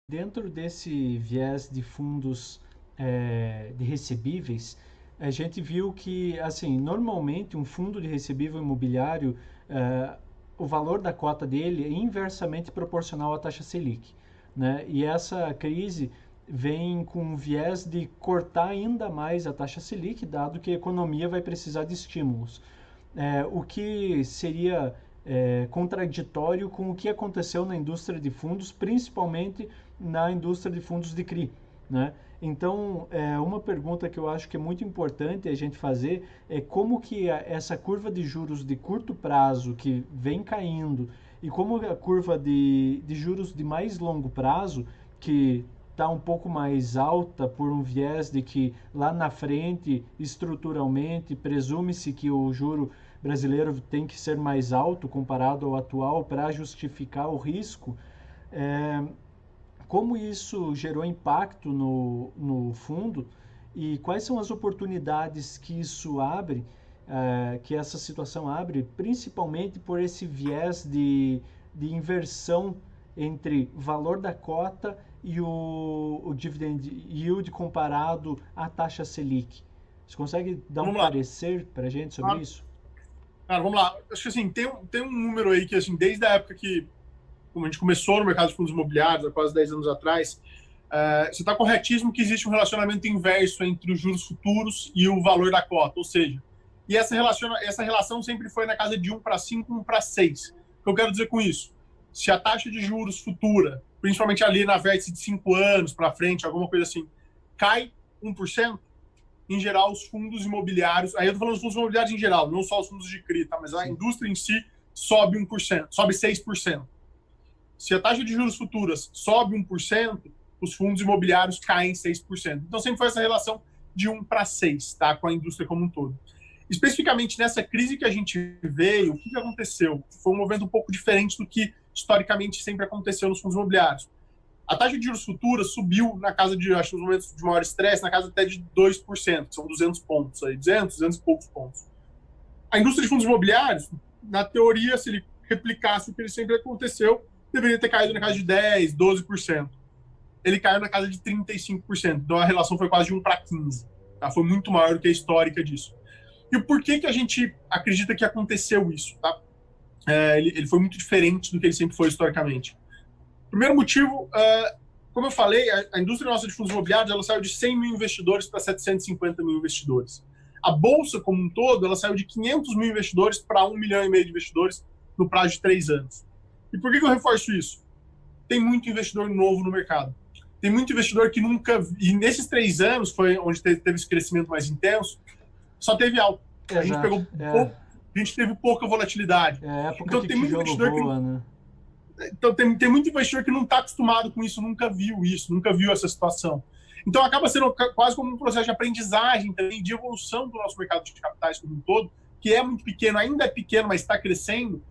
Dentro desse viés de fundos de recebíveis, a gente viu que, assim, normalmente um fundo de recebível imobiliário, o valor da cota dele é inversamente proporcional à taxa Selic, né? E essa crise vem com um viés de cortar ainda mais a taxa Selic, dado que a economia vai precisar de estímulos. O que seria contraditório com o que aconteceu na indústria de fundos, principalmente na indústria de fundos de CRI, né? Então, uma pergunta que eu acho que é muito importante a gente fazer é como que essa curva de juros de curto prazo que vem caindo e como a curva de juros de mais longo prazo, que está um pouco mais alta por um viés de que lá na frente, estruturalmente, presume-se que o juro brasileiro tem que ser mais alto comparado ao atual para justificar o risco. É, como isso gerou impacto no fundo e quais são as oportunidades que isso abre, que essa situação abre, principalmente por esse viés de inversão entre valor da cota e o dividend yield comparado à taxa Selic. Você consegue dar um Vamos lá. parecer para a gente sobre Ah, isso? cara, vamos lá. Acho que assim, tem um número aí que, assim, desde a época que como a gente começou no mercado de fundos imobiliários, há quase 10 anos atrás, você está corretíssimo que existe um relacionamento inverso entre os juros futuros e o valor da cota. Ou seja, e essa relação sempre foi na casa de 1 para 5, 1 para 6. O que eu quero dizer com isso? Se a taxa de juros futura, principalmente ali na vértice de 5 anos para frente, alguma coisa assim, cai 1%, em geral, os fundos imobiliários, aí eu estou falando dos fundos imobiliários em geral, não só os fundos de CRI, tá? Mas a Sim. indústria em si sobe 1%, sobe 6%. Se a taxa de juros futuras sobe 1%, os fundos imobiliários caem 6%. Então sempre foi essa relação de 1 para 6, tá? Com a indústria como um todo. Especificamente nessa crise que a gente veio, o que aconteceu? Foi um movimento um pouco diferente do que historicamente sempre aconteceu nos fundos imobiliários. A taxa de juros futuras subiu na casa de, acho que nos momentos de maior estresse, na casa até de 2%, que são 200 pontos, aí, 200 e poucos pontos. A indústria de fundos imobiliários, na teoria, se ele replicasse o que ele sempre aconteceu, deveria ter caído na casa de 10, 12%. Ele caiu na casa de 35%. Então a relação foi quase de 1 para 15. Tá? Foi muito maior do que a histórica disso. E por que a gente acredita que aconteceu isso? Tá? Ele foi muito diferente do que ele sempre foi historicamente. Primeiro motivo, como eu falei, a indústria nossa de fundos imobiliários ela saiu de 100 mil investidores para 750 mil investidores. A bolsa como um todo, ela saiu de 500 mil investidores para 1,5 milhão de investidores no prazo de 3 anos. E por que eu reforço isso? Tem muito investidor novo no mercado. Tem muito investidor que nunca... E nesses 3 anos, foi onde teve esse crescimento mais intenso, só teve alta. A gente Exato. pegou pouco, a gente teve pouca volatilidade. É a época Então que tem muito tijolo investidor que voa, né? tem muito investidor que não está acostumado com isso, nunca viu isso, nunca viu essa situação. Então acaba sendo quase como um processo de aprendizagem também, de evolução do nosso mercado de capitais como um todo, que é muito pequeno, ainda é pequeno, mas está crescendo.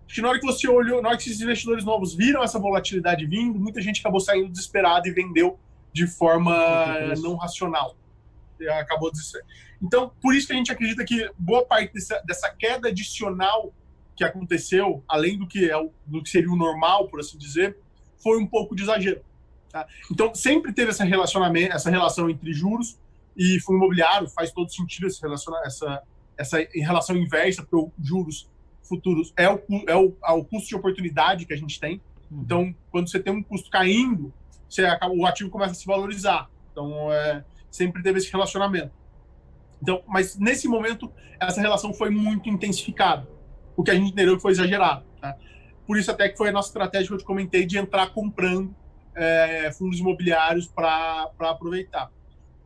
Acho que na hora que você olhou, na hora que esses investidores novos viram essa volatilidade vindo, muita gente acabou saindo desesperada e vendeu de forma não racional. Acabou desesperado. Então, por isso que a gente acredita que boa parte dessa queda adicional que aconteceu, além do que seria o normal, por assim dizer, foi um pouco de exagero. Tá? Então, sempre teve essa relação entre juros e fundo imobiliário, faz todo sentido essa relação inversa, porque os juros futuros é o custo de oportunidade que a gente tem. Então, quando você tem um custo caindo, o ativo começa a se valorizar. Então, sempre teve esse relacionamento. Então, mas nesse momento, essa relação foi muito intensificada. O que a gente entendeu que foi exagerado. Tá? Por isso até que foi a nossa estratégia que eu te comentei de entrar comprando fundos imobiliários para aproveitar.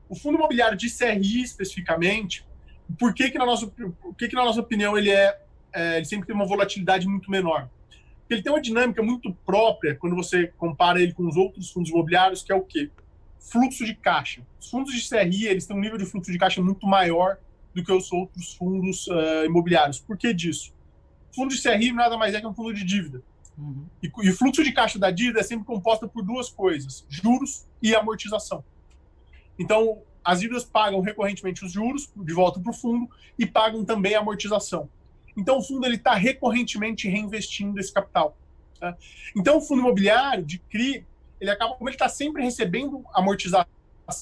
O fundo imobiliário de CRI, especificamente, por que na nossa opinião, ele sempre tem uma volatilidade muito menor? Porque ele tem uma dinâmica muito própria quando você compara ele com os outros fundos imobiliários, que é o quê? Fluxo de caixa. Os fundos de CRI, eles têm um nível de fluxo de caixa muito maior do que os outros fundos imobiliários. Por que disso? O fundo de CRI nada mais é que um fundo de dívida. E o fluxo de caixa da dívida é sempre composta por duas coisas, juros e amortização. Então, as dívidas pagam recorrentemente os juros de volta para o fundo e pagam também a amortização. Então, o fundo está recorrentemente reinvestindo esse capital. Tá? Então, o fundo imobiliário de CRI, ele acaba, como ele está sempre recebendo amortização,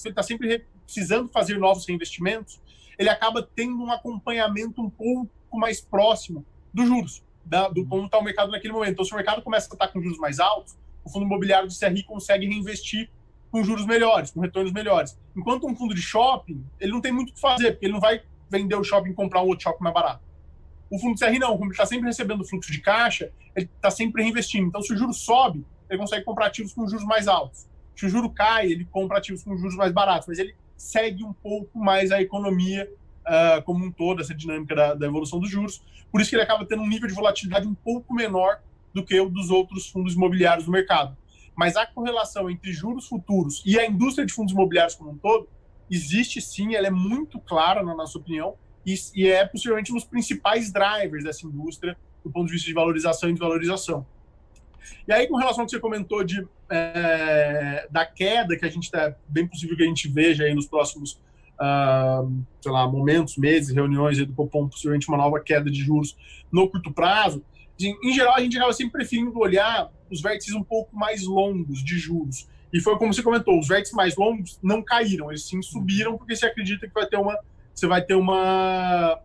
ele está sempre precisando fazer novos reinvestimentos, ele acaba tendo um acompanhamento um pouco mais próximo dos juros, do como está o mercado naquele momento. Então, se o mercado começa a estar com juros mais altos, o fundo imobiliário do CRI consegue reinvestir com juros melhores, com retornos melhores. Enquanto um fundo de shopping, ele não tem muito o que fazer, porque ele não vai vender o shopping e comprar um outro shopping mais barato. O fundo do CRI não, como ele está sempre recebendo fluxo de caixa, ele está sempre reinvestindo. Então, se o juro sobe, ele consegue comprar ativos com juros mais altos. Se o juro cai, ele compra ativos com juros mais baratos, mas ele segue um pouco mais a economia como um todo, essa dinâmica da evolução dos juros. Por isso que ele acaba tendo um nível de volatilidade um pouco menor do que o dos outros fundos imobiliários do mercado. Mas a correlação entre juros futuros e a indústria de fundos imobiliários como um todo existe sim, ela é muito clara, na nossa opinião, e é possivelmente um dos principais drivers dessa indústria do ponto de vista de valorização e desvalorização. E aí, com relação ao que você comentou da queda que a gente está, bem possível que a gente veja aí nos próximos sei lá, momentos, meses, reuniões aí do Copom, possivelmente uma nova queda de juros no curto prazo, em geral a gente acaba sempre preferindo olhar os vértices um pouco mais longos de juros. E foi como você comentou, os vértices mais longos não caíram, eles sim subiram, porque você acredita que você vai ter uma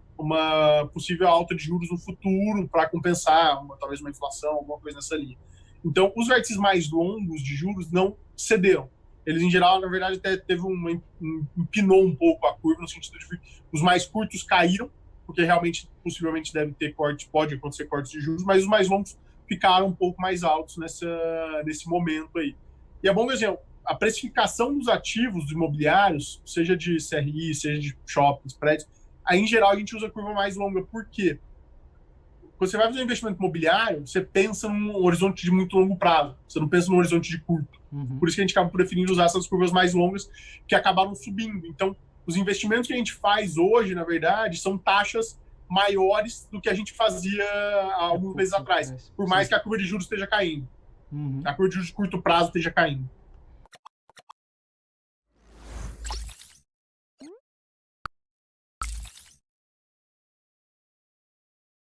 possível alta de juros no futuro para compensar talvez uma inflação, alguma coisa nessa linha. Então, os vértices mais longos de juros não cederam. Eles, em geral, na verdade, até empinou um pouco a curva, no sentido de que os mais curtos caíram, porque realmente, possivelmente, deve ter corte, pode acontecer cortes de juros, mas os mais longos ficaram um pouco mais altos nesse momento aí. E é bom que, assim, a precificação dos ativos imobiliários, seja de CRI, seja de shoppings, prédios, aí, em geral, a gente usa a curva mais longa. Por quê? Quando você vai fazer um investimento imobiliário, você pensa num horizonte de muito longo prazo. Você não pensa num horizonte de curto. Uhum. Por isso que a gente acaba preferindo usar essas curvas mais longas que acabaram subindo. Então, os investimentos que a gente faz hoje, na verdade, são taxas maiores do que a gente fazia há alguns meses atrás. Por mais que a curva de juros esteja caindo. Uhum. A curva de juros de curto prazo esteja caindo.